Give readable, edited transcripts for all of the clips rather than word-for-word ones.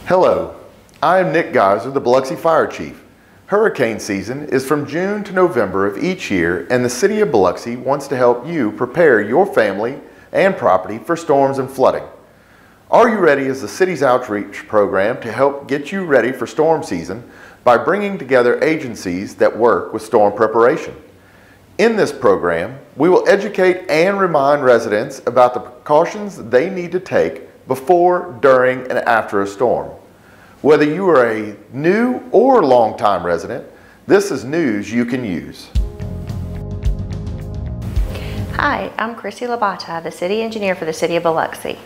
Hello, I am Nick Geyser, the Biloxi Fire Chief. Hurricane season is from June to November of each year, and the City of Biloxi wants to help you prepare your family and property for storms and flooding. Are You Ready is the city's outreach program to help get you ready for storm season by bringing together agencies that work with storm preparation. In this program, we will educate and remind residents about the precautions they need to take before, during, and after a storm. Whether you are a new or long-time resident, this is news you can use. Hi, I'm Chrissy Labata, the City Engineer for the City of Biloxi.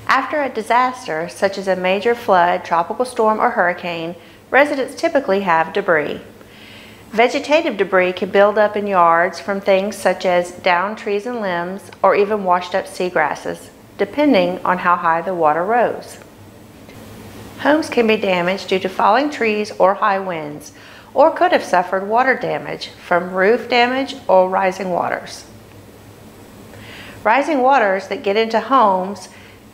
After a disaster, such as a major flood, tropical storm, or hurricane, residents typically have debris. Vegetative debris can build up in yards from things such as downed trees and limbs, or even washed up seagrasses, depending on how high the water rose. Homes can be damaged due to falling trees or high winds, or could have suffered water damage from roof damage or rising waters. Rising waters that get into homes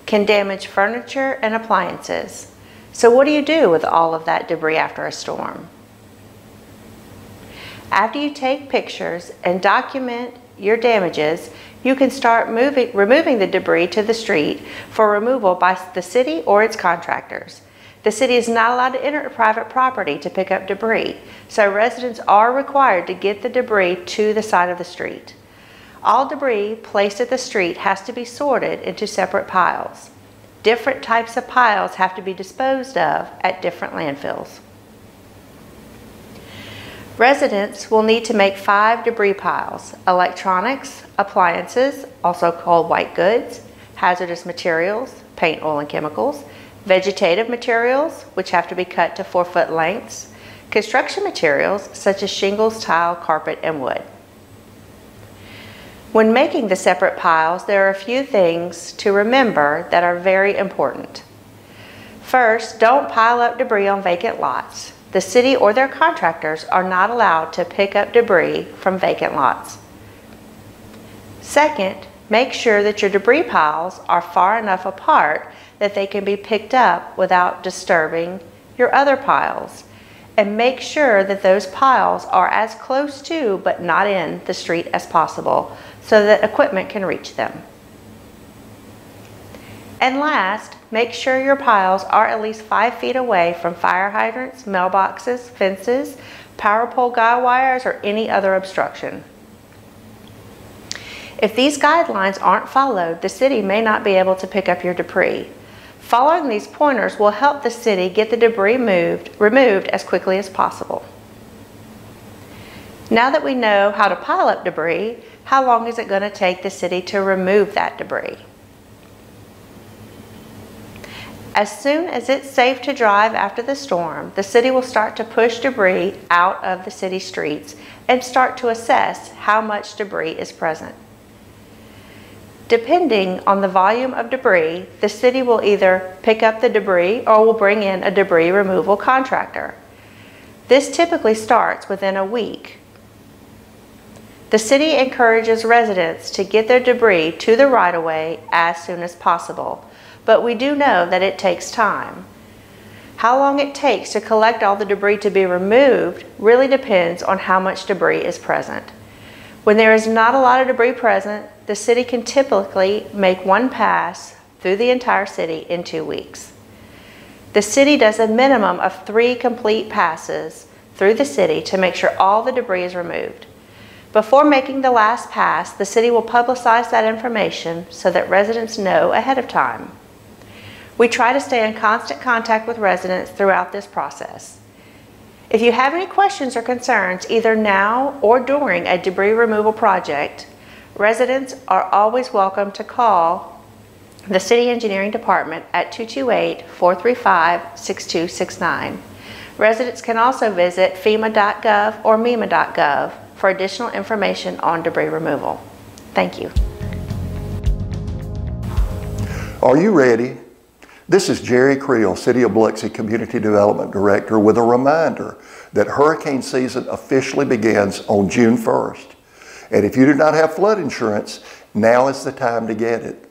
can damage furniture and appliances. So what do you do with all of that debris after a storm? After you take pictures and document your damages, you can start removing the debris to the street for removal by the city or its contractors. The city is not allowed to enter private property to pick up debris, so residents are required to get the debris to the side of the street. All debris placed at the street has to be sorted into separate piles. Different types of piles have to be disposed of at different landfills. Residents will need to make 5 debris piles: electronics, appliances, also called white goods, hazardous materials, paint, oil, and chemicals, vegetative materials, which have to be cut to 4-foot lengths, construction materials such as shingles, tile, carpet, and wood. When making the separate piles, there are a few things to remember that are very important. First, don't pile up debris on vacant lots. The city or their contractors are not allowed to pick up debris from vacant lots. Second, make sure that your debris piles are far enough apart that they can be picked up without disturbing your other piles. And make sure that those piles are as close to, but not in, the street as possible so that equipment can reach them. And last, make sure your piles are at least 5 feet away from fire hydrants, mailboxes, fences, power pole guy wires, or any other obstruction. If these guidelines aren't followed, the city may not be able to pick up your debris. Following these pointers will help the city get the debris removed as quickly as possible. Now that we know how to pile up debris, how long is it going to take the city to remove that debris? As soon as it's safe to drive after the storm, the city will start to push debris out of the city streets and start to assess how much debris is present. Depending on the volume of debris, the city will either pick up the debris or will bring in a debris removal contractor. This typically starts within a week. The city encourages residents to get their debris to the right-of-way as soon as possible, but we do know that it takes time. How long it takes to collect all the debris to be removed really depends on how much debris is present. When there is not a lot of debris present, the city can typically make one pass through the entire city in 2 weeks. The city does a minimum of 3 complete passes through the city to make sure all the debris is removed. Before making the last pass, the city will publicize that information so that residents know ahead of time. We try to stay in constant contact with residents throughout this process. If you have any questions or concerns, either now or during a debris removal project, residents are always welcome to call the City Engineering Department at 228-435-6269. Residents can also visit FEMA.gov or MEMA.gov for additional information on debris removal. Thank you. Are you ready? This is Jerry Creel, City of Biloxi Community Development Director, with a reminder that hurricane season officially begins on June 1st. And if you do not have flood insurance, now is the time to get it.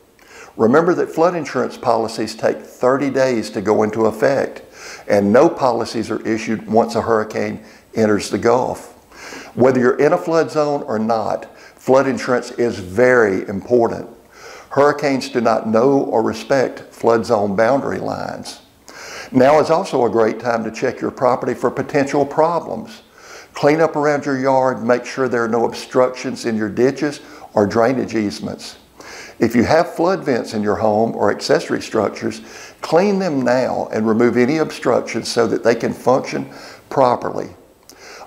Remember that flood insurance policies take 30 days to go into effect, and no policies are issued once a hurricane enters the Gulf. Whether you're in a flood zone or not, flood insurance is very important. Hurricanes do not know or respect flood zone boundary lines. Now is also a great time to check your property for potential problems. Clean up around your yard, make sure there are no obstructions in your ditches or drainage easements. If you have flood vents in your home or accessory structures, clean them now and remove any obstructions so that they can function properly.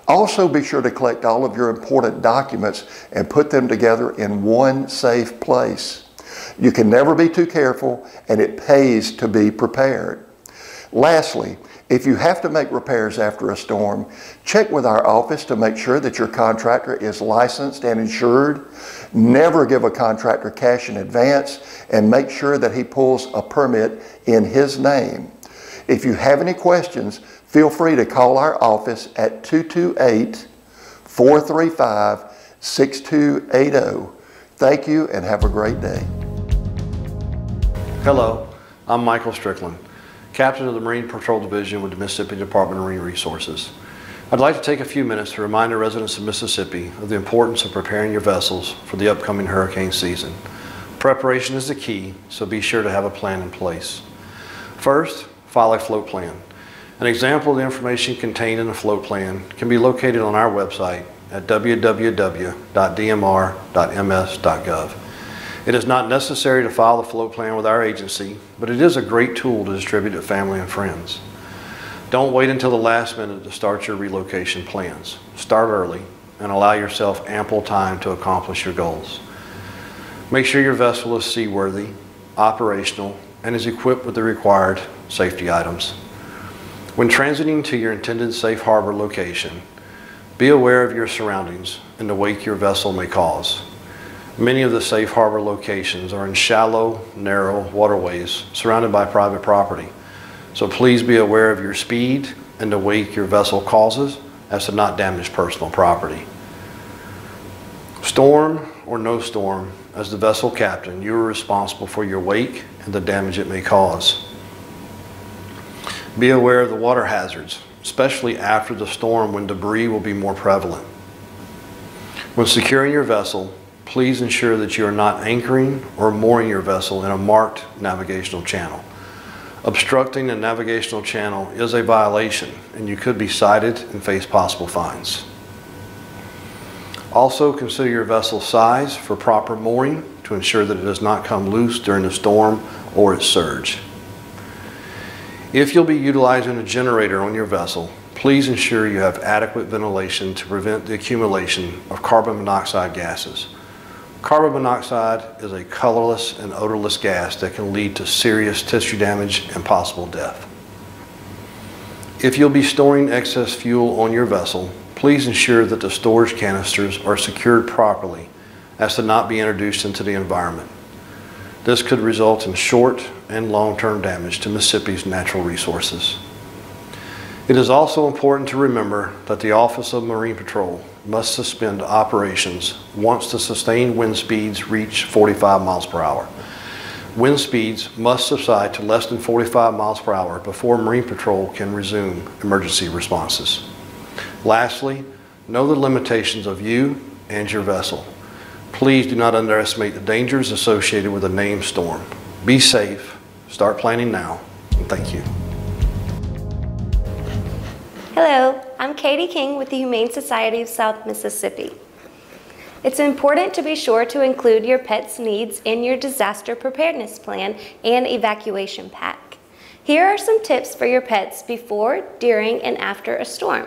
Also, be sure to collect all of your important documents and put them together in one safe place. You can never be too careful, and it pays to be prepared. Lastly, if you have to make repairs after a storm, check with our office to make sure that your contractor is licensed and insured. Never give a contractor cash in advance, and make sure that he pulls a permit in his name. If you have any questions, feel free to call our office at 228-435-6280. Thank you and have a great day. Hello, I'm Michael Strickland, Captain of the Marine Patrol Division with the Mississippi Department of Marine Resources. I'd like to take a few minutes to remind the residents of Mississippi of the importance of preparing your vessels for the upcoming hurricane season. Preparation is the key, so be sure to have a plan in place. First, file a float plan. An example of the information contained in the float plan can be located on our website at www.dmr.ms.gov. It is not necessary to file the float plan with our agency, but it is a great tool to distribute to family and friends. Don't wait until the last minute to start your relocation plans. Start early and allow yourself ample time to accomplish your goals. Make sure your vessel is seaworthy, operational, and is equipped with the required safety items. When transiting to your intended safe harbor location, be aware of your surroundings and the wake your vessel may cause. Many of the safe harbor locations are in shallow, narrow waterways surrounded by private property. So please be aware of your speed and the wake your vessel causes as to not damage personal property. Storm or no storm, as the vessel captain, you are responsible for your wake and the damage it may cause. Be aware of the water hazards, especially after the storm when debris will be more prevalent. When securing your vessel, please ensure that you are not anchoring or mooring your vessel in a marked navigational channel. Obstructing a navigational channel is a violation, and you could be cited and face possible fines. Also, consider your vessel's size for proper mooring to ensure that it does not come loose during the storm or its surge. If you'll be utilizing a generator on your vessel, please ensure you have adequate ventilation to prevent the accumulation of carbon monoxide gases. Carbon monoxide is a colorless and odorless gas that can lead to serious tissue damage and possible death. If you'll be storing excess fuel on your vessel, please ensure that the storage canisters are secured properly as to not be introduced into the environment. This could result in short and long-term damage to Mississippi's natural resources. It is also important to remember that the Office of Marine Patrol must suspend operations once the sustained wind speeds reach 45 miles per hour. Wind speeds must subside to less than 45 miles per hour before Marine Patrol can resume emergency responses. Lastly, know the limitations of you and your vessel. Please do not underestimate the dangers associated with a named storm. Be safe, start planning now, and thank you. Hello, I'm Katie King with the Humane Society of South Mississippi. It's important to be sure to include your pet's needs in your disaster preparedness plan and evacuation pack. Here are some tips for your pets before, during, and after a storm.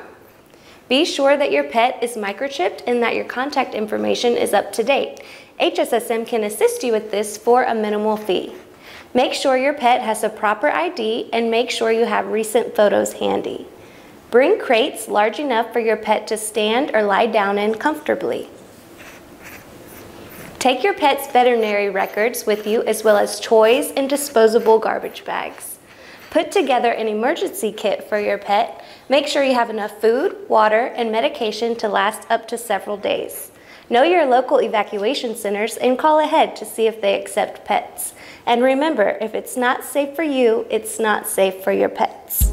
Be sure that your pet is microchipped and that your contact information is up to date. HSSM can assist you with this for a minimal fee. Make sure your pet has a proper ID and make sure you have recent photos handy. Bring crates large enough for your pet to stand or lie down in comfortably. Take your pet's veterinary records with you as well as toys and disposable garbage bags. Put together an emergency kit for your pet. Make sure you have enough food, water, and medication to last up to several days. Know your local evacuation centers and call ahead to see if they accept pets. And remember, if it's not safe for you, it's not safe for your pets.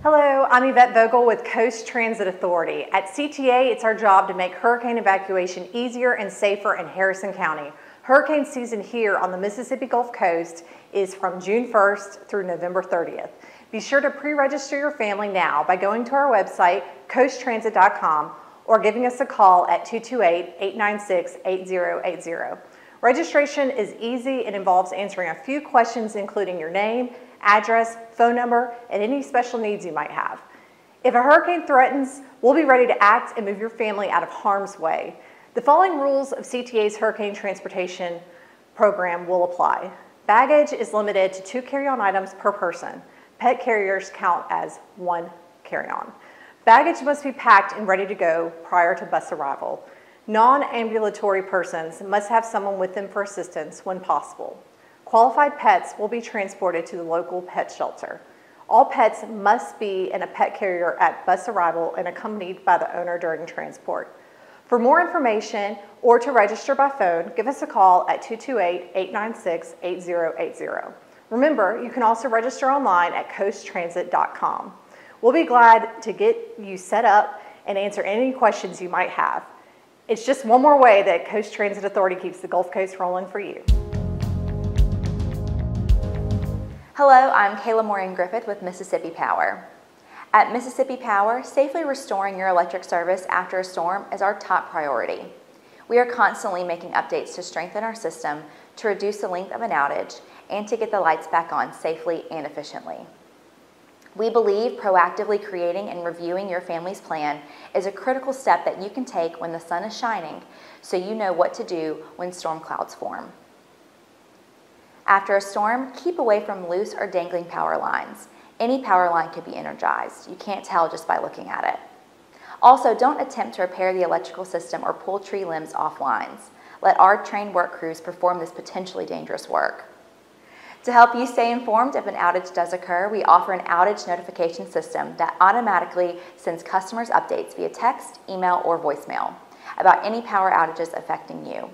Hello, I'm Yvette Vogel with Coast Transit Authority. At CTA, it's our job to make hurricane evacuation easier and safer in Harrison County. Hurricane season here on the Mississippi Gulf Coast is from June 1st through November 30th. Be sure to pre-register your family now by going to our website, coasttransit.com, or giving us a call at 228-896-8080. Registration is easy and involves answering a few questions including your name, address, phone number, and any special needs you might have. If a hurricane threatens, we'll be ready to act and move your family out of harm's way. The following rules of CTA's Hurricane Transportation Program will apply. Baggage is limited to 2 carry-on items per person. Pet carriers count as 1 carry-on. Baggage must be packed and ready to go prior to bus arrival. Non-ambulatory persons must have someone with them for assistance when possible. Qualified pets will be transported to the local pet shelter. All pets must be in a pet carrier at bus arrival and accompanied by the owner during transport. For more information or to register by phone, give us a call at 228-896-8080. Remember, you can also register online at coasttransit.com. We'll be glad to get you set up and answer any questions you might have. It's just one more way that Coast Transit Authority keeps the Gulf Coast rolling for you. Hello, I'm Kayla Maureen Griffith with Mississippi Power. At Mississippi Power, safely restoring your electric service after a storm is our top priority. We are constantly making updates to strengthen our system, to reduce the length of an outage, and to get the lights back on safely and efficiently. We believe proactively creating and reviewing your family's plan is a critical step that you can take when the sun is shining, so you know what to do when storm clouds form. After a storm, keep away from loose or dangling power lines. Any power line could be energized. You can't tell just by looking at it. Also, don't attempt to repair the electrical system or pull tree limbs off lines. Let our trained work crews perform this potentially dangerous work. To help you stay informed if an outage does occur, we offer an outage notification system that automatically sends customers updates via text, email, or voicemail about any power outages affecting you.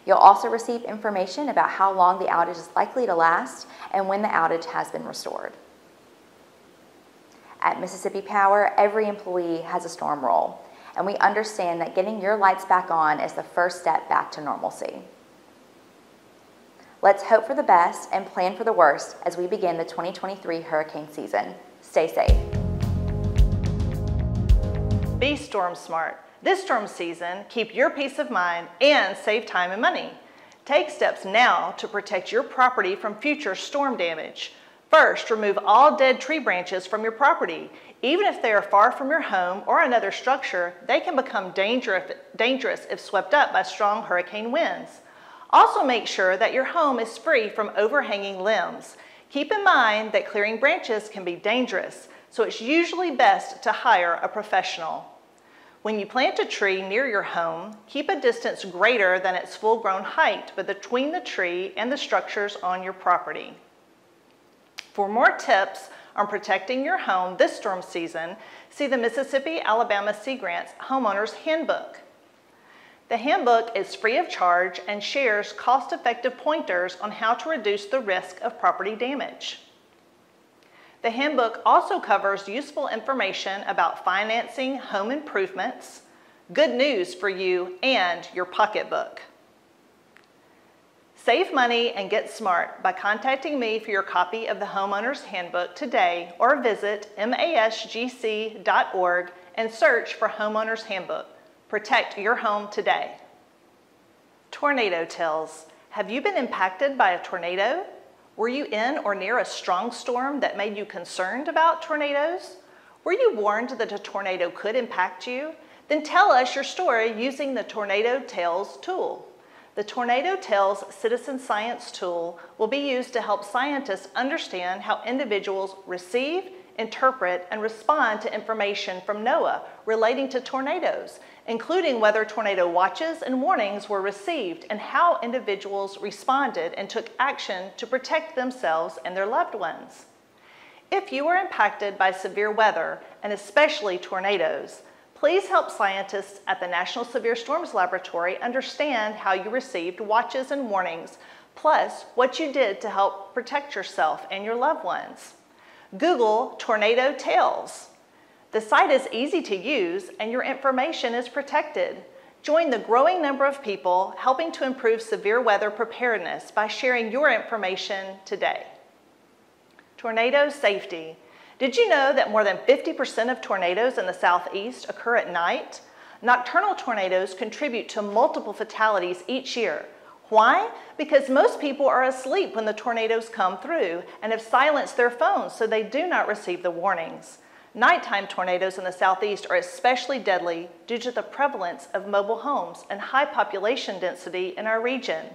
You'll also receive information about how long the outage is likely to last and when the outage has been restored. At Mississippi Power, every employee has a storm role, and we understand that getting your lights back on is the first step back to normalcy. Let's hope for the best and plan for the worst as we begin the 2023 hurricane season. Stay safe. Be storm smart. This storm season, keep your peace of mind and save time and money. Take steps now to protect your property from future storm damage. First, remove all dead tree branches from your property. Even if they are far from your home or another structure, they can become dangerous if swept up by strong hurricane winds. Also make sure that your home is free from overhanging limbs. Keep in mind that clearing branches can be dangerous, so it's usually best to hire a professional. When you plant a tree near your home, keep a distance greater than its full-grown height between the tree and the structures on your property. For more tips on protecting your home this storm season, see the Mississippi-Alabama Sea Grants Homeowners Handbook. The handbook is free of charge and shares cost-effective pointers on how to reduce the risk of property damage. The handbook also covers useful information about financing home improvements, good news for you and your pocketbook. Save money and get smart by contacting me for your copy of the Homeowner's Handbook today, or visit masgc.org and search for Homeowner's Handbook. Protect your home today. Tornado Tales. Have you been impacted by a tornado? Were you in or near a strong storm that made you concerned about tornadoes? Were you warned that a tornado could impact you? Then tell us your story using the Tornado Tales tool. The Tornado Tales Citizen Science tool will be used to help scientists understand how individuals receive, interpret, and respond to information from NOAA relating to tornadoes, including whether tornado watches and warnings were received and how individuals responded and took action to protect themselves and their loved ones. If you were impacted by severe weather, and especially tornadoes, please help scientists at the National Severe Storms Laboratory understand how you received watches and warnings, plus what you did to help protect yourself and your loved ones. Google Tornado Tales. The site is easy to use and your information is protected. Join the growing number of people helping to improve severe weather preparedness by sharing your information today. Tornado safety. Did you know that more than 50% of tornadoes in the southeast occur at night? Nocturnal tornadoes contribute to multiple fatalities each year. Why? Because most people are asleep when the tornadoes come through and have silenced their phones so they do not receive the warnings. Nighttime tornadoes in the southeast are especially deadly due to the prevalence of mobile homes and high population density in our region.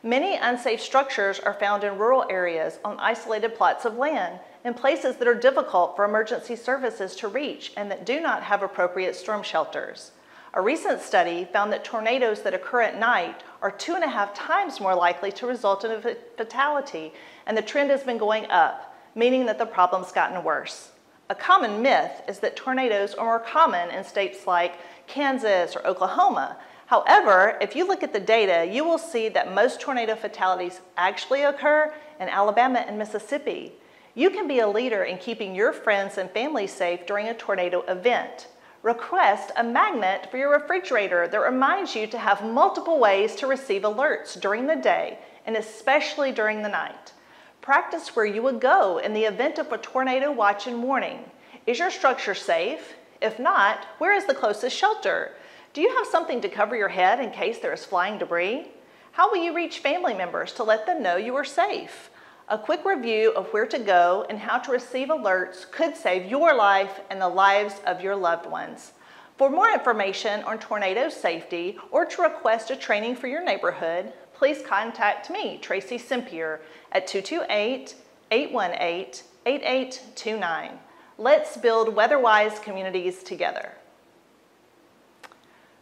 Many unsafe structures are found in rural areas on isolated plots of land, in places that are difficult for emergency services to reach and that do not have appropriate storm shelters. A recent study found that tornadoes that occur at night are 2.5 times more likely to result in a fatality, and the trend has been going up, meaning that the problem's gotten worse. A common myth is that tornadoes are more common in states like Kansas or Oklahoma. However, if you look at the data, you will see that most tornado fatalities actually occur in Alabama and Mississippi. You can be a leader in keeping your friends and family safe during a tornado event. Request a magnet for your refrigerator that reminds you to have multiple ways to receive alerts during the day and especially during the night. Practice where you would go in the event of a tornado watch and warning. Is your structure safe? If not, where is the closest shelter? Do you have something to cover your head in case there is flying debris? How will you reach family members to let them know you are safe? A quick review of where to go and how to receive alerts could save your life and the lives of your loved ones. For more information on tornado safety or to request a training for your neighborhood, please contact me, Tracy Sempier, at 228-818-8829. Let's build weather-wise communities together.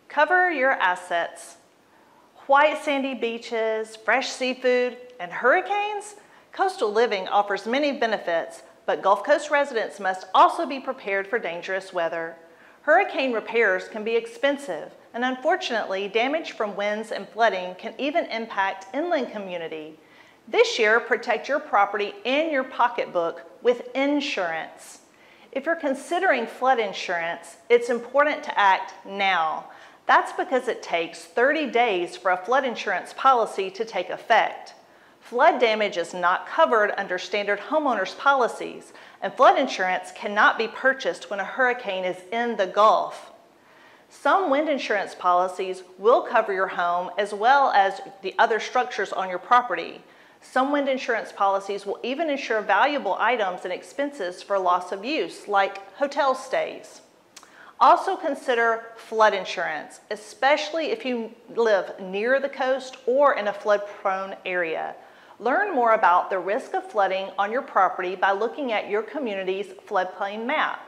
Cover your assets. White sandy beaches, fresh seafood, and hurricanes? Coastal living offers many benefits, but Gulf Coast residents must also be prepared for dangerous weather. Hurricane repairs can be expensive, and unfortunately, damage from winds and flooding can even impact inland community. This year, protect your property and your pocketbook with insurance. If you're considering flood insurance, it's important to act now. That's because it takes 30 days for a flood insurance policy to take effect. Flood damage is not covered under standard homeowners policies, and flood insurance cannot be purchased when a hurricane is in the Gulf. Some wind insurance policies will cover your home as well as the other structures on your property. Some wind insurance policies will even insure valuable items and expenses for loss of use, like hotel stays. Also consider flood insurance, especially if you live near the coast or in a flood-prone area. Learn more about the risk of flooding on your property by looking at your community's floodplain map.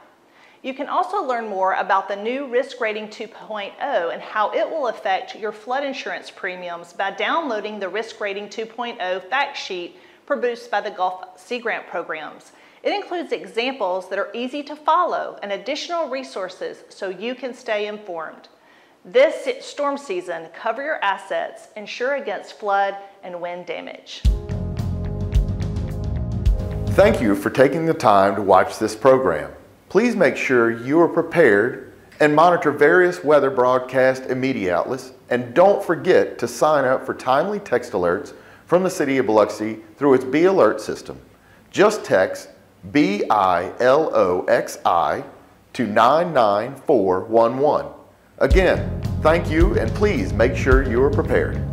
You can also learn more about the new Risk Rating 2.0 and how it will affect your flood insurance premiums by downloading the Risk Rating 2.0 fact sheet produced by the Gulf Sea Grant programs. It includes examples that are easy to follow and additional resources so you can stay informed. This storm season, cover your assets, insure against flood and wind damage. Thank you for taking the time to watch this program. Please make sure you are prepared and monitor various weather broadcast and media outlets, and don't forget to sign up for timely text alerts from the City of Biloxi through its B Alert system. Just text BILOXI to 99411. Again, thank you, and please make sure you are prepared.